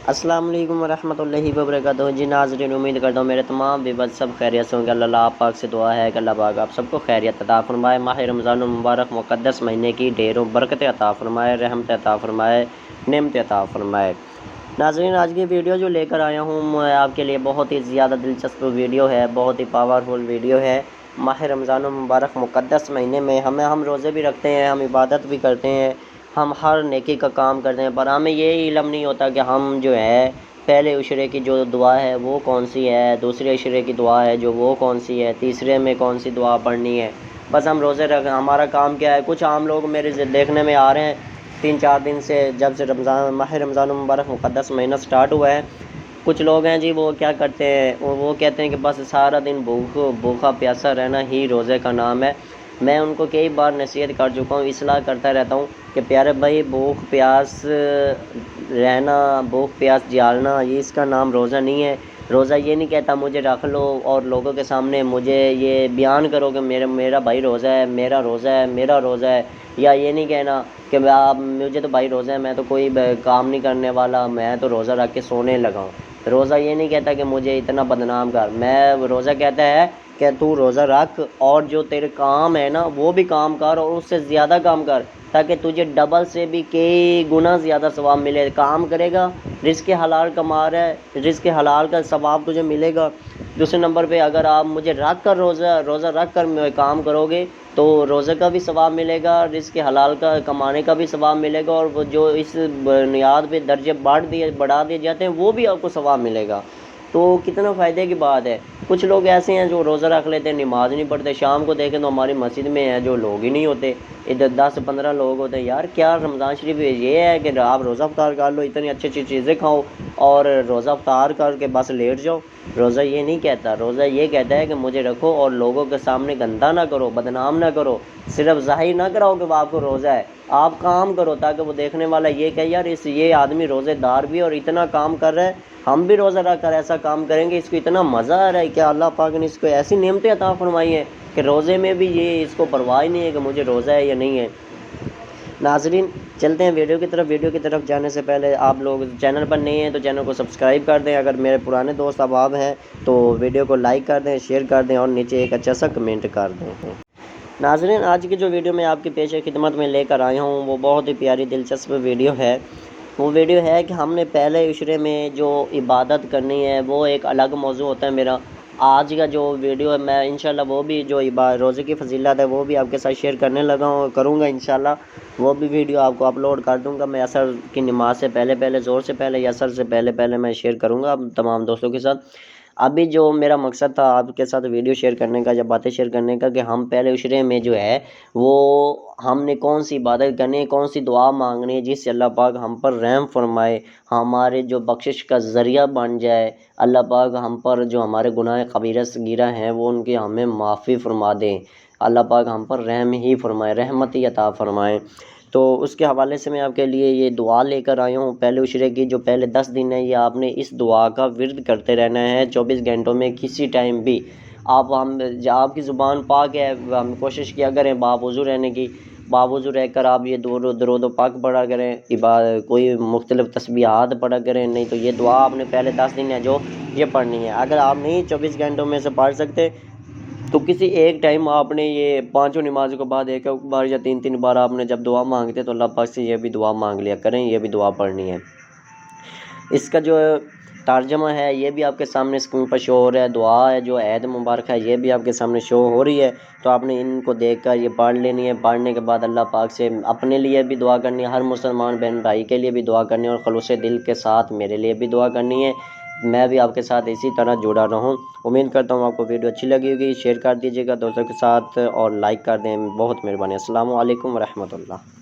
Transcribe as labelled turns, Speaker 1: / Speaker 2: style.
Speaker 1: السلام علیکم ورحمۃ اللہ وبرکاتہ۔ جی ناظرین، امید کرتا ہوں میرے تمام ویورز سب خیریت سے ہوں گے۔ اللہ پاک سے دعا ہے کہ اللہ پاک آپ سب کو خیریت عطا فرمائے، ماہ رمضان المبارک مقدس مہینے کی ڈھیروں برکت عطا فرمائے، رحمت عطا فرمائے، نعمت عطا فرمائے۔ ناظرین، آج کی ویڈیو جو لے کر آیا ہوں میں آپ کے لیے بہت ہی زیادہ دلچسپ ویڈیو ہے، بہت ہی پاورفل ویڈیو ہے۔ ماہ رمضان المبارک مقدس مہینے میں ہم روزے بھی رکھتے ہیں، ہم عبادت بھی کرتے ہیں، ہم ہر نیکی کا کام کرتے ہیں، پر ہمیں یہ علم نہیں ہوتا کہ ہم جو ہے پہلے عشرے کی جو دعا ہے وہ کون سی ہے، دوسرے عشرے کی دعا ہے جو وہ کون سی ہے، تیسرے میں کون سی دعا پڑھنی ہے۔ بس ہم روزے رکھ، ہمارا کام کیا ہے؟ کچھ عام لوگ میرے دیکھنے میں آ رہے ہیں 3-4 دن سے، جب سے ماہ رمضان المبارک مقدس مہینہ سٹارٹ ہوا ہے، کچھ لوگ ہیں جی وہ کیا کرتے ہیں، وہ کہتے ہیں کہ بس سارا دن بھوکا پیاسا رہنا ہی روزے کا نام ہے۔ میں ان کو کئی بار نصیحت کر چکا ہوں، اصلاح کرتا رہتا ہوں کہ پیارے بھائی، بھوک پیاس رہنا، بھوک پیاس جالنا، یہ اس کا نام روزہ نہیں ہے۔ روزہ یہ نہیں کہتا مجھے رکھ لو اور لوگوں کے سامنے مجھے یہ بیان کرو کہ میرا بھائی روزہ ہے، میرا روزہ ہے، میرا روزہ ہے، یا یہ نہیں کہنا کہ مجھے تو بھائی روزہ ہے، میں تو کوئی کام نہیں کرنے والا، میں تو روزہ رکھ کے سونے لگا ہوں۔ روزہ یہ نہیں کہتا کہ مجھے اتنا بدنام کر، میں روزہ کہتا ہے کہ تو روزہ رکھ اور جو تیرے کام ہے نا وہ بھی کام کر، اور اس سے زیادہ کام کر، تاکہ تجھے ڈبل سے بھی کئی گنا زیادہ ثواب ملے۔ کام کرے گا، رزق حلال کما رہا ہے، رزق حلال کا ثواب تجھے ملے گا۔ دوسرے نمبر پہ اگر آپ مجھے رکھ کر روزہ رکھ کر کام کرو گے تو روزے کا بھی ثواب ملے گا، رزق حلال کا کمانے کا بھی ثواب ملے گا، اور وہ جو اس بنیاد پہ درجے بڑھا دیے جاتے ہیں وہ بھی آپ کو ثواب ملے گا۔ تو کتنا فائدے کی بات ہے۔ کچھ لوگ ایسے ہیں جو روزہ رکھ لیتے ہیں، نماز نہیں پڑھتے، شام کو دیکھیں تو ہماری مسجد میں ہے جو لوگ ہی نہیں ہوتے، ادھر 10-15 لوگ ہوتے ہیں۔ یار کیا رمضان شریف یہ ہے کہ آپ روزہ افطار کر لو، اتنی اچھی اچھی چیزیں کھاؤ اور روزہ افطار کر کے بس لیٹ جاؤ؟ روزہ یہ نہیں کہتا، روزہ یہ کہتا ہے کہ مجھے رکھو اور لوگوں کے سامنے گندہ نہ کرو، بدنام نہ کرو، صرف ظاہر نہ کراؤ کہ وہ آپ کو روزہ ہے، آپ کام کرو تاکہ وہ دیکھنے والا یہ کہ یار یہ آدمی روزے دار بھی اور اتنا کام کر رہا ہے، ہم بھی روزہ رکھ کر ایسا کام کریں گے، اس کو اتنا مزہ آ رہا ہے کہ اللہ پاک نے اس کو ایسی نعمتیں عطا فرمائی ہیں کہ روزے میں بھی یہ اس کو پرواہ نہیں ہے کہ مجھے روزہ ہے یا نہیں ہے۔ ناظرین، چلتے ہیں ویڈیو کی طرف جانے سے پہلے آپ لوگ چینل پر نہیں ہیں تو چینل کو سبسکرائب کر دیں، اگر میرے پرانے دوست احباب ہیں تو ویڈیو کو لائک کر دیں، شیئر کر دیں اور نیچے ایک اچھا سا کمنٹ کر دیں۔ ناظرین، آج کی جو ویڈیو میں آپ کی پیش خدمت میں لے کر آیا ہوں وہ بہت ہی پیاری دلچسپ ویڈیو ہے۔ وہ ویڈیو ہے کہ ہم نے پہلے عشرے میں جو عبادت کرنی ہے وہ ایک الگ موضوع ہوتا ہے میرا۔ آج کا جو ویڈیو ہے میں انشاءاللہ وہ بھی جو روزے کی فضیلت ہے وہ بھی آپ کے ساتھ شیئر کروں گا انشاءاللہ۔ وہ بھی ویڈیو آپ کو اپلوڈ کر دوں گا میں عصر کی نماز سے پہلے زور سے پہلے یا عصر سے پہلے میں شیئر کروں گا تمام دوستوں کے ساتھ۔ ابھی جو میرا مقصد تھا آپ کے ساتھ ویڈیو شیئر کرنے کا یا باتیں شیئر کرنے کا کہ ہم پہلے عشرے میں جو ہے وہ ہم نے کون سی عبادت کرنی ہے، کون سی دعا مانگنی ہے جس سے اللہ پاک ہم پر رحم فرمائے، ہمارے جو بخشش کا ذریعہ بن جائے، اللہ پاک ہم پر جو ہمارے گناہ کبیرہ صغیرہ ہیں وہ ان کی ہمیں معافی فرما دیں، اللہ پاک ہم پر رحم ہی فرمائے، رحمت ہی عطا فرمائے۔ تو اس کے حوالے سے میں آپ کے لیے یہ دعا لے کر آیا ہوں پہلے عشرے کی۔ جو پہلے 10 دن ہے یہ آپ نے اس دعا کا ورد کرتے رہنا ہے 24 گھنٹوں میں کسی ٹائم بھی۔ آپ کی زبان پاک ہے، ہم کوشش کیا کریں باوضو رہنے کی، باوضو رہ کر آپ یہ درود و پاک پڑھا کریں، کوئی مختلف تسبیحات پڑھا کریں، نہیں تو یہ دعا آپ نے پہلے 10 دن ہے جو یہ پڑھنی ہے۔ اگر آپ نہیں 24 گھنٹوں میں سے پڑھ سکتے تو کسی ایک ٹائم آپ نے یہ 5 نمازوں کے بعد ایک بار یا 3 بار آپ نے جب دعا مانگتے تو اللہ پاک سے یہ بھی دعا مانگ لیا کریں، یہ بھی دعا پڑھنی ہے۔ اس کا جو ترجمہ ہے یہ بھی آپ کے سامنے اسکرین پر شو ہو رہا ہے، دعا ہے جو عید مبارک ہے یہ بھی آپ کے سامنے شو ہو رہی ہے، تو آپ نے ان کو دیکھ کر یہ پڑھ لینی ہے۔ پڑھنے کے بعد اللہ پاک سے اپنے لیے بھی دعا کرنی ہے، ہر مسلمان بہن بھائی کے لیے بھی دعا کرنی ہے، اور خلوص دل کے ساتھ میرے لیے بھی دعا کرنی ہے، میں بھی آپ کے ساتھ اسی طرح جڑا رہوں۔ امید کرتا ہوں آپ کو ویڈیو اچھی لگی ہوگی، شیئر کر دیجیے گا دوستوں کے ساتھ اور لائک کر دیں، بہت مہربانی۔ السلام علیکم ورحمۃ اللہ۔